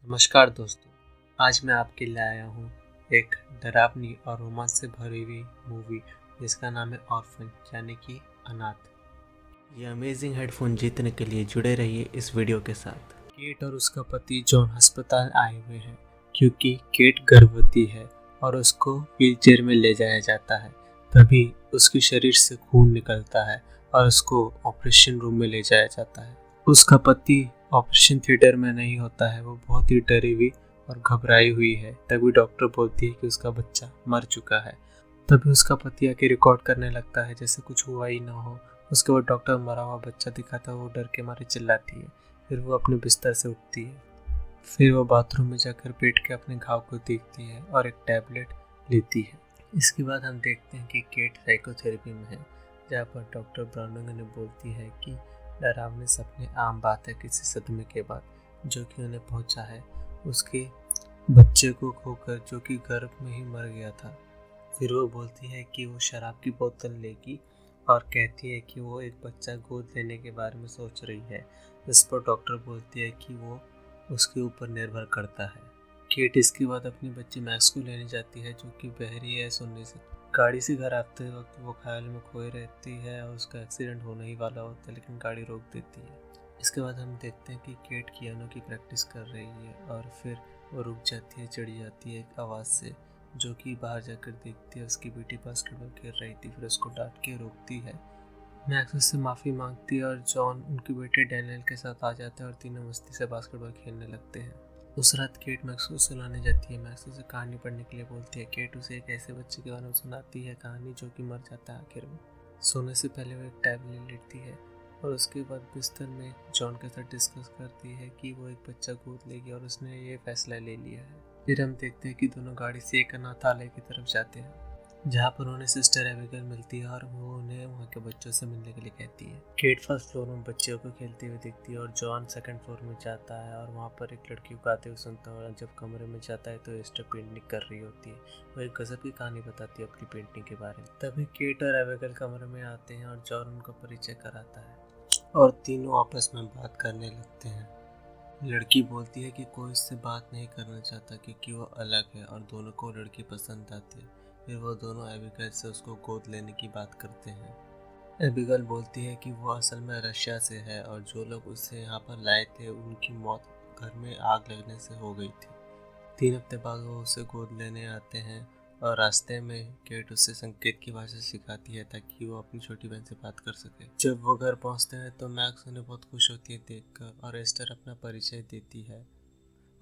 नमस्कार दोस्तों। आज मैं आपके लिए आया हूँ एक डरावनी और रोमांच से भरी हुई मूवी जिसका नाम है ऑर्फन यानी कि अनाथ। ये अमेजिंग हेडफोन जीतने के लिए जुड़े रहिए इस वीडियो के साथ। केट और उसका पति जॉन अस्पताल आए हुए हैं क्योंकि केट गर्भवती है और उसको व्हीलचेयर में ले जाया जाता है। तभी उसके शरीर से खून निकलता है और उसको ऑपरेशन रूम में ले जाया जाता है। उसका पति ऑपरेशन थिएटर में नहीं होता है, वो बहुत ही डरी हुई और घबराई हुई है। तभी डॉक्टर बोलती है कि उसका बच्चा मर चुका है। तभी उसका पति आके रिकॉर्ड करने लगता है जैसे कुछ हुआ ही ना हो। उसके बाद डॉक्टर मरा हुआ बच्चा दिखाता है, वो डर के मारे चिल्लाती है। फिर वो अपने बिस्तर से उठती है। फिर वो बाथरूम में जाकर बैठ के अपने घाव को देखती है और एक टैबलेट लेती है। इसके बाद हम देखते हैं कि केट साइकोथेरेपी में है, जहाँ पर डॉक्टर ब्राउनिंग ने बोलती है कि डरावने सपने आम बात है किसी सदमे के बाद, जो कि उन्हें पहुंचा है उसके बच्चे को खोकर, जो कि गर्भ में ही मर गया था। फिर वो बोलती है कि वो शराब की बोतल लेगी और कहती है कि वो एक बच्चा गोद लेने के बारे में सोच रही है। इस पर डॉक्टर बोलती है कि वो उसके ऊपर निर्भर करता है। केट इसके बाद अपनी बच्ची मैक्स को लेने जाती है, जो कि बहरी है, सुन नहीं सकती। गाड़ी से घर आते वक्त वो ख्याल में खोई रहती है और उसका एक्सीडेंट होने ही वाला होता है, लेकिन गाड़ी रोक देती है। इसके बाद हम देखते हैं कि केट पियानो की प्रैक्टिस कर रही है और फिर वो रुक जाती है, चिढ़ जाती है एक आवाज़ से, जो कि बाहर जाकर देखती है उसकी बेटी बास्केटबॉल खेल रही थी। फिर उसको डांट के रोकती है। मैक्स उससे माफ़ी मांगती है और जॉन उनके बेटे डैनियल के साथ आ जाता है और तीनों मस्ती से बास्केटबॉल खेलने लगते हैं। उस रात केट मैक्स को सुलाने जाती है। मैक्स उसे कहानी पढ़ने के लिए बोलती है। केट उसे एक ऐसे बच्चे के बारे में सुनाती है कहानी, जो कि मर जाता है आखिर में। सोने से पहले वो एक टैबलेट लेती है और उसके बाद बिस्तर में जॉन के साथ डिस्कस करती है कि वो एक बच्चा गोद लेगी और उसने ये फैसला ले लिया है। फिर हम देखते हैं कि दोनों गाड़ी से एक अनाथालय की तरफ जाते हैं, जहाँ पर उन्हें सिस्टर एबिगेल मिलती है और वो उन्हें वहाँ के बच्चों से मिलने के लिए कहती है। केट फर्स्ट फ्लोर में बच्चों को खेलते हुए देखती है और जॉन सेकंड फ्लोर में जाता है और वहाँ पर एक लड़की को गाते हुए सुनता है। और जब कमरे में जाता है तो एस्टर पेंटिंग कर रही होती है। वो एक गजब की कहानी बताती है अपनी पेंटिंग के बारे में। तभी केट और एबिगेल कमरे में आते हैं और जॉन उनका परिचय कराता है और तीनों आपस में बात करने लगते हैं। लड़की बोलती है कि कोई उससे बात नहीं करना चाहता क्योंकि वो अलग है और दोनों को लड़की पसंद आती है। फिर वो दोनों एबिगेल से उसको गोद लेने की बात करते हैं। एबिगेल बोलती है कि वो असल में रशिया से है और जो लोग उसे यहाँ पर लाए थे उनकी मौत घर में आग लगने से हो गई थी। 3 हफ्ते बाद वो उसे गोद लेने आते हैं और रास्ते में केट उससे संकेत की भाषा सिखाती है ताकि वो अपनी छोटी बहन से बात कर सके। जब वो घर पहुंचते हैं तो मैक्स उन्हें बहुत खुश होती है देखकर और एस्टर अपना परिचय देती है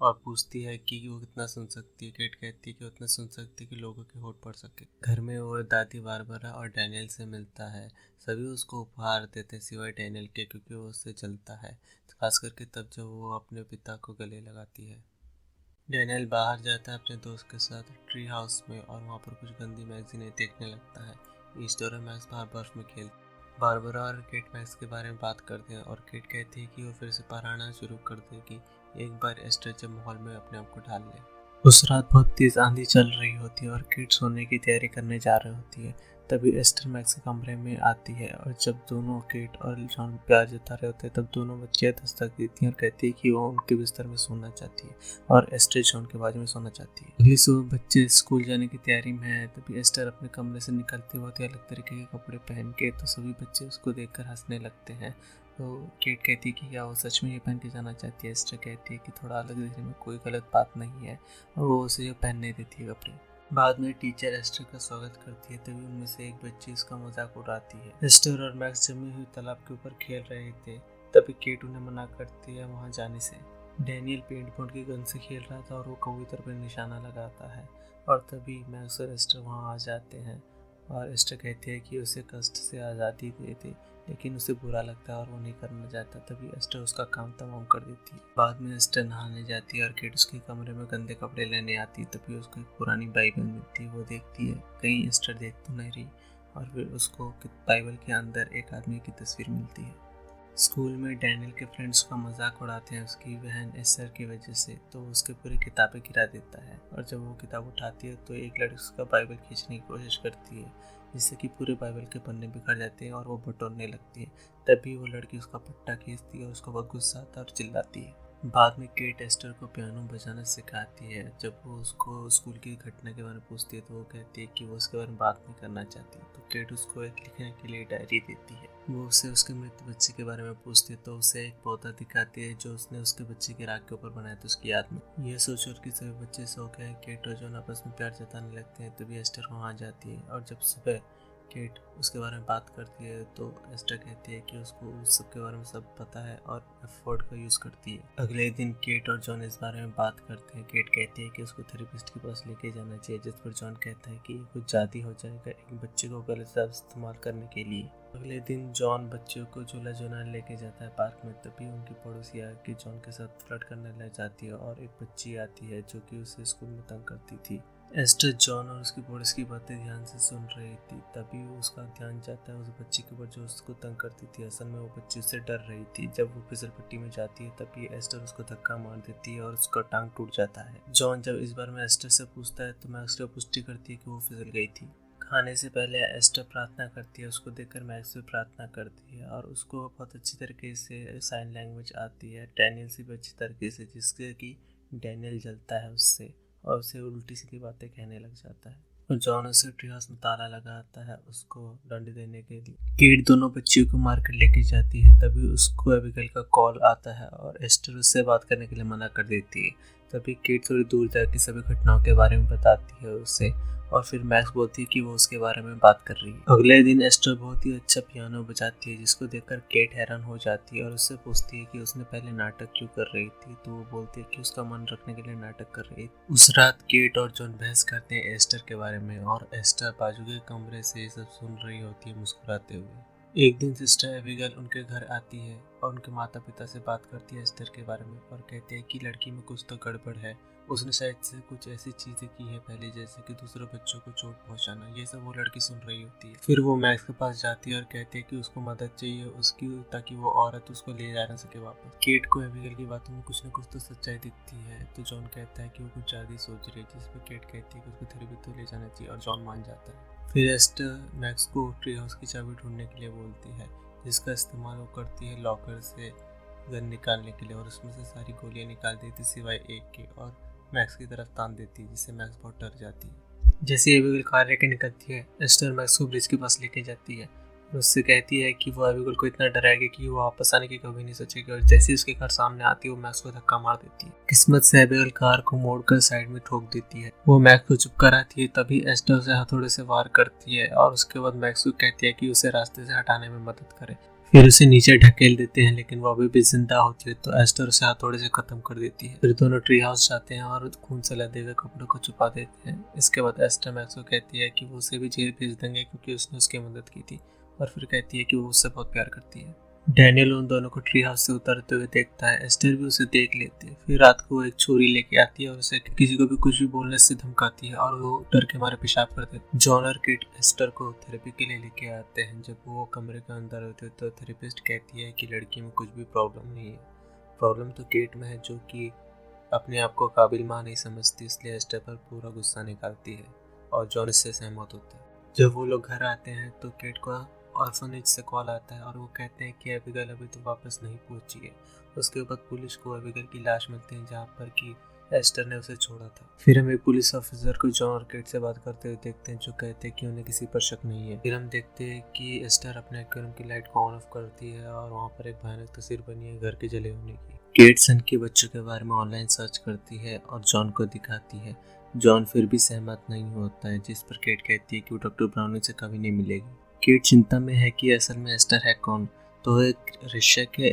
और पूछती है कि वो कितना सुन सकती है। केट कहती है कि उतना सुन सकती है कि लोगों के होठ पड़ सके। घर में वो दादी बारबरा और डैनियल से मिलता है। सभी उसको उपहार देते हैं सिवाय डैनियल के, क्योंकि वो उससे जलता है, खास करके तब जब वो अपने पिता को गले लगाती है। डैनियल बाहर जाता है अपने दोस्त के साथ ट्री हाउस में और वहाँ पर कुछ गंदी मैगजीनें देखने लगता है। ईस्टर और मैक्स बाहर बर्फ में खेल। बारबरा और केट मैक्स के बारे में बात करते हैं और केट कहती है कि वो फिर से पढ़ाना शुरू कर देगी एक बार एस्टर जब माहौल में अपने आप को ढाल ले। उस रात बहुत तेज आंधी चल रही होती है और केट सोने की तैयारी करने जा रही होती है। तभी एस्टर मैक्स के कमरे में आती है और जब दोनों केट और जॉन प्यार जता रहे होते हैं तब दोनों बच्चियां दस्तक देती हैं और कहती है कि वो उनके बिस्तर में सोना चाहती है और एस्टर जॉन के बाजू में सोना चाहती है। अगली सुबह बच्चे स्कूल जाने की तैयारी में है। तभी एस्टर अपने कमरे से निकलती बहुत ही अलग तरीके के कपड़े पहन के, तो सभी बच्चे उसको देखकर हंसने लगते हैं। तो केट कहती है कि क्या वो सच में ये पहन के जाना चाहती है। एस्टर कहती है कि थोड़ा अलग दिखने में कोई गलत बात नहीं है और वो उसे ये पहनने देती है कपड़े। बाद में टीचर एस्टर का स्वागत करती है। तभी उनमें से एक बच्ची उसका मजाक उड़ाती है। एस्टर और मैक्स जमी हुई तालाब के ऊपर खेल रहे थे। तभी केट उन्हें मना करती है वहां जाने से। डैनियल पेंट पॉइंट की गन से खेल रहा था और वो कबूतर पर निशाना लगाता है और तभी मैक्स और एस्टर वहां आ जाते हैं और एस्टर कहती है कि उसे कष्ट से आज़ादी दे दे, लेकिन उसे बुरा लगता है और वो नहीं करना चाहता। तभी एस्टर उसका काम तमाम कर देती है। बाद में एस्टर नहाने जाती है और केट उसके कमरे में गंदे कपड़े लेने आती है। तभी उसको एक पुरानी बाइबल मिलती है। वो देखती है कहीं एस्टर देख तो नहीं रही और फिर उसको बाइबल के अंदर एक आदमी की तस्वीर मिलती है। स्कूल में डैनियल के फ्रेंड्स का मजाक उड़ाते हैं उसकी बहन एस्टर की वजह से, तो उसके पूरी किताबें गिरा देता है और जब वो किताब उठाती है तो एक लड़की उसका बाइबल खींचने की कोशिश करती है, जिससे कि पूरे बाइबल के पन्ने बिखर जाते हैं और वो बटोरने लगती है। तभी वो लड़की उसका पट्टा खींचती है और उसको बहुत गुस्सा आता है और चिल्लाती है। बाद में केट एस्टर को पियानो बजाना सिखाती है। जब वो उसको स्कूल की घटना के बारे में पूछती है तो वो कहती है कि वो उसके बारे में बात नहीं करना चाहती। तो केट उसको एक लिखने के लिए डायरी देती है। वो उसे उसके मृत बच्चे के बारे में पूछती है तो उसे एक पौधा दिखाती है जो उसने उसके बच्चे की राख के ऊपर बनाया था उसकी याद में। ये सोचकर कि सभी बच्चे सो गए, केट और जॉन आपस में प्यार जताने लगते हैं। तभी एस्टर वहाँ जाती है और जब सुबह केट उसके बारे में बात करती है तो एस्टर कहती है कि उसको उस सब के बारे में सब पता है और एफर्ट का यूज़ करती है। अगले दिन केट और जॉन इस बारे में बात करते हैं। केट कहती है कि उसको थेरेपिस्ट के पास लेके जाना चाहिए, जिस पर जॉन कहता है कि कुछ ज़्यादा हो जाएगा एक बच्चे को गलत इस्तेमाल करने के लिए। अगले दिन जॉन बच्चों को झूला झूलाने लेके जाता है पार्क में। तभी उनकी पड़ोसी आके जॉन के साथ फ्लर्ट करने लग जाती है और एक बच्ची आती है जो कि उसे स्कूल में तंग करती थी। एस्टर जॉन और उसकी पड़ोस की बातें ध्यान से सुन रही थी। तभी उसका ध्यान जाता है उस बच्ची के ऊपर जो उसको तंग करती थी। असल में वो बच्ची उससे डर रही थी। जब वो फिसल पट्टी में जाती है तभी एस्टर उसको धक्का मार देती है और उसका टांग टूट जाता है। जॉन जब इस बारे में एस्टर से पूछता है तो मैक्स को पुष्टि करती है कि वो फिसल गई थी। खाने से पहले एस्टर प्रार्थना करती है। उसको देखकर मैक्स भी प्रार्थना करती है और उसको बहुत अच्छी तरीके से साइन लैंग्वेज आती है। डैनियल से भी अच्छी तरीके से, जिससे कि डैनियल जलता है उससे और उसे उल्टी सीधी बातें कहने लग जाता है। और जॉन उसे ट्री हाउस में ताला लगाता है उसको दंड देने के लिए। केट दोनों बच्चियों को मार्केट लेके जाती है। तभी उसको एबिगेल का कॉल आता है और एस्टर उससे बात करने के लिए मना कर देती है। तभी केट थोड़ी दूर जाकर सभी घटनाओं के बारे में बताती है उसे और फिर मैक्स बोलती है कि वो उसके बारे में बात कर रही है। अगले दिन एस्टर बहुत ही अच्छा पियानो बजाती है जिसको देखकर केट हैरान हो जाती है और उससे पूछती है कि उसने पहले नाटक क्यों कर रही थी। तो वो बोलती है कि उसका मन रखने के लिए नाटक कर रही थी। उस रात केट और जॉन बहस करते हैं एस्टर के बारे में और एस्टर बाजू के कमरे से ये सब सुन रही होती है मुस्कुराते हुए। एक दिन सिस्टर एबिगेल उनके घर आती है और उनके माता पिता से बात करती है एस्टर के बारे में और कहती है कि लड़की में कुछ तो गड़बड़ है। उसने शायद से कुछ ऐसी चीजें की है पहले, जैसे कि दूसरे बच्चों को चोट पहुंचाना। ये सब वो लड़की सुन रही होती है। फिर वो मैक्स के पास जाती है और कहती है कि उसको मदद चाहिए उसकी, ताकि वो औरत उसको ले जा ना सके वापस। केट को एबिगेल की बातों में कुछ न कुछ तो सच्चाई दिखती है। तो जॉन कहता है कि वो कुछ ज्यादा सोच रही है, जिस पर केट कहती है कि उसको थेरेपी तो ले जाना चाहिए और जॉन मान जाता है। फिर एस्टर मैक्स को ट्री हाउस की चाबी ढूंढने के लिए बोलती है, जिसका इस्तेमाल वो करती है लॉकर से गन निकालने के लिए और उसमें से सारी गोलियां निकाल देती सिवाय एक के और मैक्स की तरफ तान देती है, जिससे मैक्स बहुत डर जाती है। जैसे एबिगेल कार लेके निकलती है एस्टर मैक्स को ब्रिज के पास लेके जाती है और उससे कहती है कि वो एबिगेल को इतना डराएगी कि वो वापस आने की कभी नहीं सोचेगी और जैसे ही उसके घर सामने आती है वो मैक्स को धक्का मार देती है। किस्मत से एबिगेल कार को मोड़कर साइड में ठोक देती है। वो मैक्स को चुप कराती है। तभी एस्टर उसे हथौड़े से वार करती है और उसके बाद मैक्स को कहती है कि उसे रास्ते से हटाने में मदद करे। फिर उसे नीचे ढकेल देते हैं, लेकिन वो अभी भी जिंदा होती है तो एस्टर उसे हथौड़े से खत्म कर देती है। फिर दोनों ट्री हाउस जाते हैं और खून से लदे हुए कपड़ों को छुपा देते हैं। इसके बाद एस्टर मैक्स को कहती है कि वो उसे भी जेल भेज देंगे क्योंकि उसने उसकी मदद की थी और फिर कहती है कि वो उससे बहुत प्यार करती है। डैनियल उन दोनों को ट्री हाउस से उतरते हुए देखता है। एस्टर भी उसे देख लेती है। फिर रात को वो एक छुरी लेके आती है और उसे किसी को भी कुछ भी बोलने से धमकाती है और वो डर के मारे पेशाब कर देते हैं। जॉन और किट एस्टर को थेरेपी के लिए लेके आते हैं। जब वो कमरे के अंदर होते हैं तो थेरेपिस्ट कहती है कि लड़की में कुछ भी प्रॉब्लम नहीं है, प्रॉब्लम तो किट में है जो कि अपने आप को काबिल मां नहीं समझती, इसलिए एस्टर पर पूरा गुस्सा निकालती है और जॉन इससे सहमत होता है। जब वो लोग घर आते हैं तो केट को ऑर्फनेज से कॉल आता है और वो कहते हैं कि एबिगेल अभी तो वापस नहीं पहुंची है। उसके बाद पुलिस को एबिगेल की लाश मिलती है जहाँ पर कि एस्टर ने उसे छोड़ा था। फिर हम एक पुलिस ऑफिसर को जॉन और केट से बात करते हुए देखते हैं जो कहते हैं कि उन्हें किसी पर शक नहीं है। फिर हम देखते हैं कि एस्टर अपने एक्वेरियम की लाइट को ऑन ऑफ करती है और वहाँ पर एक भयानक तस्वीर बनी है घर के जले होने की। केट सन के बच्चों के बारे में ऑनलाइन सर्च करती है और जॉन को दिखाती है। जॉन फिर भी सहमत नहीं होता है, जिस पर केट कहती है कि वो डॉक्टर ब्राउनी से कभी नहीं मिलेगी। केट चिंता में है कि असल में एस्टर है कौन, तो एक रिश्ते के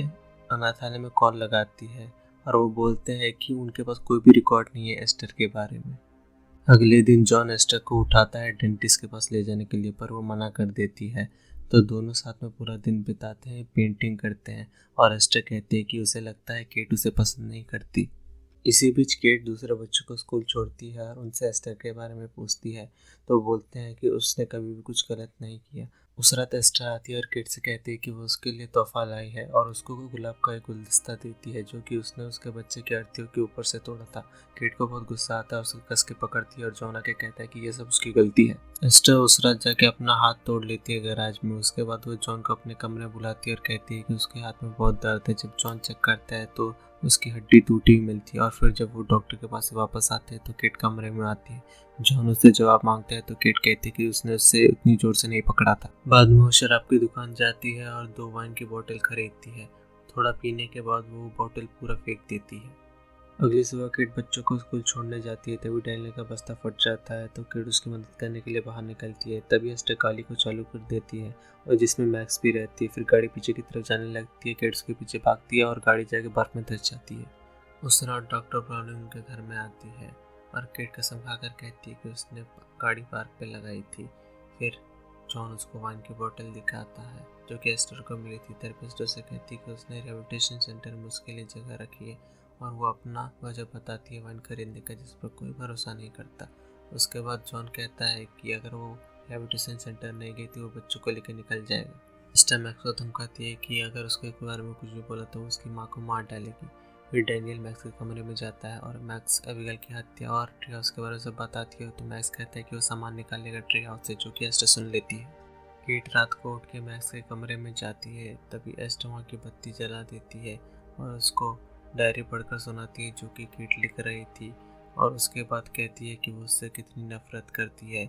अनाथालय में कॉल लगाती है और वो बोलते हैं कि उनके पास कोई भी रिकॉर्ड नहीं है एस्टर के बारे में। अगले दिन जॉन एस्टर को उठाता है डेंटिस्ट के पास ले जाने के लिए, पर वो मना कर देती है। तो दोनों साथ में पूरा दिन बिताते हैं, पेंटिंग करते हैं और एस्टर कहती है कि उसे लगता है केट उसे पसंद नहीं करती। इसी बीच केट दूसरे बच्चों को स्कूल छोड़ती है और उनसे एस्टर के बारे में पूछती है तो बोलते हैं कि उसने कभी भी कुछ गलत नहीं किया। उस रात एस्टर आती है और केट से कहती है कि वो उसके लिए तोहफा लाई है और उसको गुलाब का एक गुलदस्ता देती है जो कि उसने उसके बच्चे की अर्थियों के ऊपर से तोड़ा था। केट को बहुत गुस्सा आता है, उसको कस के पकड़ती है और जॉन आके कहता है कि ये सब उसकी गलती है। एस्टर उस रात जाके अपना हाथ तोड़ लेती है गैराज में। उसके बाद वो जॉन को अपने कमरे बुलाती है और कहती है कि उसके हाथ में बहुत दर्द है। जब जॉन चेक करता है तो उसकी हड्डी टूटी हुई मिलती है। और फिर जब वो डॉक्टर के पास से वापस आते हैं तो किट कमरे में आती है। जॉन उससे जवाब मांगता है तो किट कहती है कि उसने उससे उतनी जोर से नहीं पकड़ा था। बाद में वो शराब की दुकान जाती है और 2 वाइन की बोतल खरीदती है। थोड़ा पीने के बाद वो बोतल पूरा फेंक देती है। अगली सुबह किट बच्चों को स्कूल छोड़ने जाती है। तभी डैनियल का बस्ता फट जाता है तो किट उसकी मदद करने के लिए बाहर निकलती है। तभी एस्टर गाड़ी को चालू कर देती है और जिसमें मैक्स भी रहती है। फिर गाड़ी पीछे की तरफ जाने लगती है। किट उसके पीछे भागती है और गाड़ी जाके बर्फ में धंस जाती है। उस रात डॉक्टर ब्राउन उनके घर में आती है और किट कसम खाकर कहती है कि उसने गाड़ी पार्क पे लगाई थी। फिर जॉन उसको वाइन की बोतल दिखाता है जो कि एस्टर को मिली थी। थेरेपिस्ट उसे कहती है कि उसने रिहैबिलिटेशन सेंटर में उसके लिए जगह रखी है और वो अपना वजह बताती है वाइन खरीदने का, जिस पर कोई भरोसा नहीं करता। उसके बाद जॉन कहता है कि अगर वो रिहैबिलिटेशन सेंटर नहीं गई तो वो बच्चों को लेकर निकल जाएगा। एस्टर मैक्स को धमकाती है कि अगर उसके बारे में कुछ भी बोला तो वो उसकी माँ को मार डालेगी। फिर डैनियल मैक्स के कमरे में जाता है और मैक्स एबिगेल की हत्या और ट्री हाउस के बारे में सब बताती है। तो मैक्स कहता है कि वो सामान निकालेगा ट्री हाउस से, जो कि एस्टर सुन लेती है। किट रात को उठ के मैक्स के कमरे में जाती है। तभी एस्टर वहाँ की बत्ती जला देती है और उसको डायरी पढ़कर सुनाती है जो कि किट लिख रही थी। और उसके बाद कहती है कि वो उससे कितनी नफरत करती है,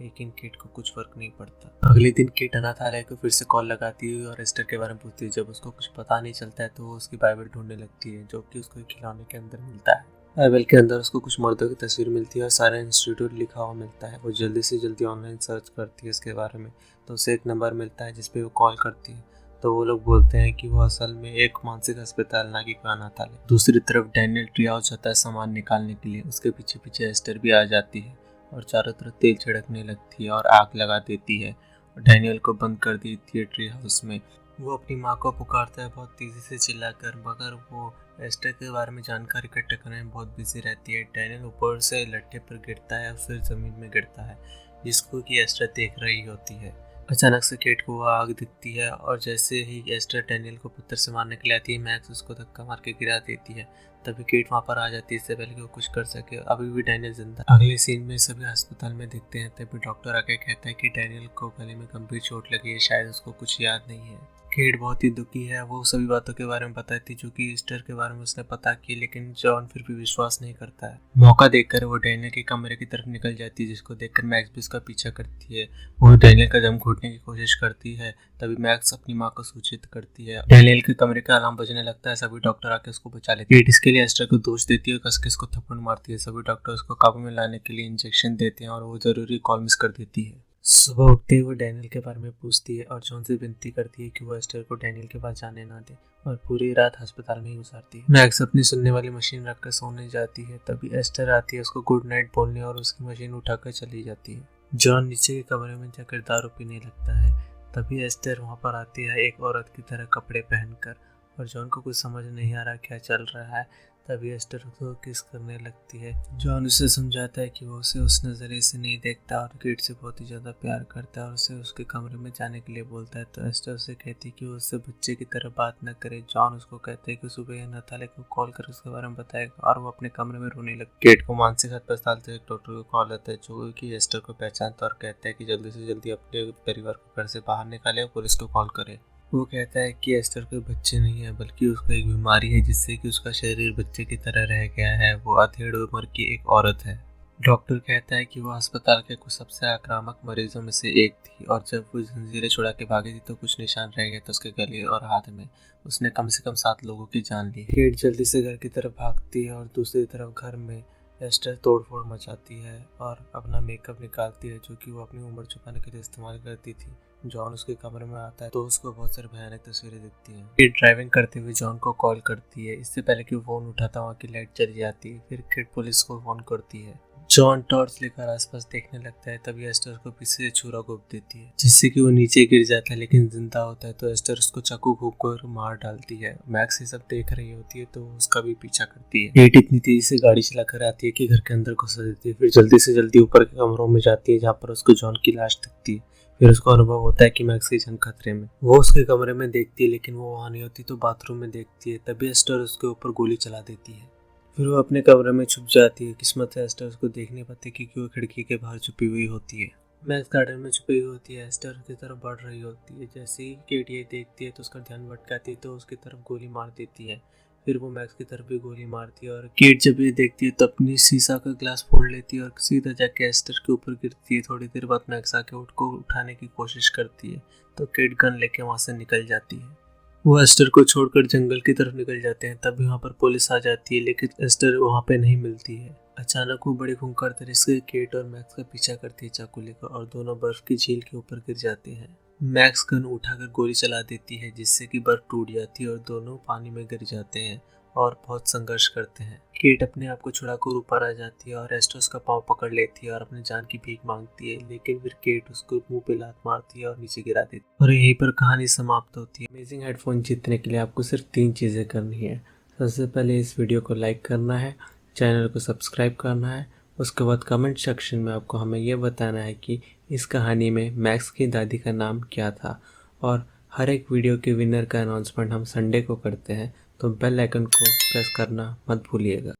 लेकिन किट को कुछ फर्क नहीं पड़ता। अगले दिन किट अनाथालय को फिर से कॉल लगाती है और एस्टर के बारे में पूछती है। जब उसको कुछ पता नहीं चलता है तो वो उसकी बाइबल ढूंढने लगती है जो कि उसको एक खिलौने के अंदर मिलता है। बाइबल के अंदर उसको कुछ मर्दों की तस्वीर मिलती है और सारा इंस्टीट्यूट लिखा हुआ मिलता है। वो जल्दी से जल्दी ऑनलाइन सर्च करती है इसके बारे में तो उसे एक नंबर मिलता है जिसपे वो कॉल करती है। तो वो लोग बोलते हैं कि वो असल में एक मानसिक अस्पताल ना कि कोई अनाथालय। दूसरी तरफ डैनियल ट्री हाउस जाता है सामान निकालने के लिए। उसके पीछे पीछे एस्टर भी आ जाती है और चारों तरफ तेल छिड़कने लगती है और आग लगा देती है और डैनियल को बंद कर देती है ट्री हाउस में। वो अपनी माँ को पुकारता है बहुत तेजी से चिल्लाकर, मगर वो एस्टर के बारे में जानकारी इकट्ठा करने में बहुत बिजी रहती है। डैनियल ऊपर से लट्ठे पर गिरता है और फिर जमीन में गिरता है जिसको कि एस्टर देख रही होती है। अचानक से केट को वह आग दिखती है और जैसे ही एस्टर डैनियल को पत्थर से मारने के लिए आती है, मैक्स उसको धक्का मार के गिरा देती है। तभी केट वहाँ पर आ जाती है इससे पहले कि वो कुछ कर सके। अभी भी डैनियल जिंदा। अगले सीन में सभी अस्पताल में दिखते हैं। तभी डॉक्टर आके कहता है कि डैनियल को गले में गंभीर चोट लगी है, शायद उसको कुछ याद नहीं है। केट बहुत ही दुखी है। वो सभी बातों के बारे में बताती जो कि एस्टर के बारे में उसने पता की, लेकिन जॉन फिर भी विश्वास नहीं करता है। मौका देखकर वो डैनियल के कमरे की तरफ निकल जाती है जिसको देखकर मैक्स भी उसका पीछा करती है। वो डैनियल का दम घुटने की कोशिश करती है। तभी मैक्स अपनी माँ को सूचित करती है। डैनियल के कमरे का अलार्म बजने लगता है। सभी डॉक्टर आके उसको बचा लेते हैं। केट इसके लिए एस्टर को दोष देती है और कस के उसको थप्पड़ मारती है। सभी डॉक्टर उसको काबू में लाने के लिए इंजेक्शन देते हैं और वो जरूरी कॉल मिस कर देती है। सुबह उठते ही वो डैनियल के बारे में पूछती है और जॉन से विनती करती है कि वो एस्टर को डैनियल के पास जाने ना दे और पूरी रात अस्पताल में ही गुजारती है। मैक्स अपनी सुनने वाली मशीन रखकर सोने जाती है। तभी एस्टर आती है उसको गुड नाइट बोलने और उसकी मशीन उठाकर चली जाती है। जॉन नीचे के कमरे में जाकर दारू पीने लगता है। तभी एस्टर वहाँ पर आती है एक औरत की तरह कपड़े पहनकर और जॉन को कुछ समझ नहीं आ रहा क्या चल रहा है। तभी एस्टर उसको किस करने लगती है। जॉन उसे समझाता है कि वो उसे उस नज़रिए से नहीं देखता और केट से बहुत ही ज़्यादा प्यार करता है और उसे उसके कमरे में जाने के लिए बोलता है। तो एस्टर उसे कहती है कि वो उससे बच्चे की तरह बात न करे। जॉन उसको कहता है कि सुबह या अनाथालय को कॉल कर उसके बारे में बताएगा और वो अपने कमरे में रोने लगती है। केट को मानसिक अस्पताल से एक डॉक्टर को कॉल आता है जो कि एस्टर को पहचानता और कहता है कि जल्दी से जल्दी अपने परिवार को घर से बाहर निकाले और पुलिस को कॉल करे। वो कहता है कि एस्टर कोई बच्चे नहीं है बल्कि उसको एक बीमारी है जिससे कि उसका शरीर बच्चे की तरह रह गया है। वो अधेड़ उम्र की एक औरत है। डॉक्टर कहता है कि वो अस्पताल के कुछ सबसे आक्रामक मरीजों में से एक थी और जब वो जंजीरें छुड़ा के भागी थी तो कुछ निशान रह गए थे उसके गले और हाथ में। उसने कम से कम 7 लोगों की जान ली। केट जल्दी से घर की तरफ भागती है और दूसरी तरफ घर में एस्टर तोड़फोड़ मचाती है और अपना मेकअप निकालती है जो कि वो अपनी उम्र छुपाने के लिए इस्तेमाल करती थी। जॉन उसके कमरे में आता है तो उसको बहुत सारी भयानक तस्वीरें दिखती हैं। किट ड्राइविंग करते हुए जॉन को कॉल करती है। इससे पहले कि वो फोन उठाता वहाँ की लाइट चली जाती है। फिर किट पुलिस को फोन करती है। जॉन टॉर्च लेकर आसपास देखने लगता है। तभी एस्टर को पीछे से छुरा घोंप देती है जिससे कि वो नीचे गिर जाता है लेकिन जिंदा होता है। तो एस्टर उसको चाकू घोंप कर मार डालती है। मैक्स ये सब देख रही होती है तो उसका भी पीछा करती है। केट इतनी तेजी से गाड़ी चलाकर आती है कि घर के अंदर घुसा देती है। फिर जल्दी से जल्दी ऊपर के कमरों में जाती है जहाँ पर उसको जॉन की लाश दिखती है। फिर उसको अनुभव होता है कि मैक्स की जान खतरे में। वो उसके कमरे में देखती है लेकिन वो वहाँ नहीं होती तो बाथरूम में देखती है। तभी एस्टर उसके ऊपर गोली चला देती है। फिर वो अपने कमरे में छुप जाती है। किस्मत है एस्टर उसको देख नहीं पाती क्योंकि वो खिड़की के बाहर छुपी हुई होती है। मैक्स गार्डन में छुपी हुई होती है। एस्टर की तरफ बढ़ रही होती है। जैसे ही केट ये देखती है तो उसका ध्यान भटकाती है तो उसकी तरफ गोली मार देती है। फिर वो मैक्स की तरफ भी गोली मारती है और केट जब ये देखती है तो अपनी शीशा का ग्लास फोड़ लेती है और सीधा जाके एस्टर के ऊपर गिरती है। थोड़ी देर बाद मैक्स आके उसको उठाने की कोशिश करती है तो केट गन लेके वहाँ से निकल जाती है। वो एस्टर को छोड़कर जंगल की तरफ निकल जाते हैं। तभी वहाँ पर पुलिस आ जाती है लेकिन एस्टर वहाँ पे नहीं मिलती है। अचानक वो बड़ी खूंखार तरीके से केट और मैक्स का पीछा करती है चाकू लेकर और दोनों बर्फ की झील के ऊपर गिर जाते हैं। मैक्स गन उठाकर गोली चला देती है जिससे कि बर्फ टूट जाती है और दोनों पानी में गिर जाते हैं और बहुत संघर्ष करते हैं। केट अपने आप को छुड़ाकर ऊपर आ जाती है और एस्टर उसका पाँव पकड़ लेती है और अपनी जान की भीख मांगती है लेकिन फिर केट उसको मुंह पे लात मारती है और नीचे गिरा देती है और यहीं पर कहानी समाप्त होती है। अमेजिंग हेडफोन जीतने के लिए आपको सिर्फ 3 चीज़ें करनी है। सबसे पहले इस वीडियो को लाइक करना है, चैनल को सब्सक्राइब करना है, उसके बाद कमेंट सेक्शन में आपको हमें यह बताना है कि इस कहानी में मैक्स की दादी का नाम क्या था। और हर एक वीडियो के विनर का अनाउंसमेंट हम संडे को करते हैं, तो बेल आइकन को प्रेस करना मत भूलिएगा।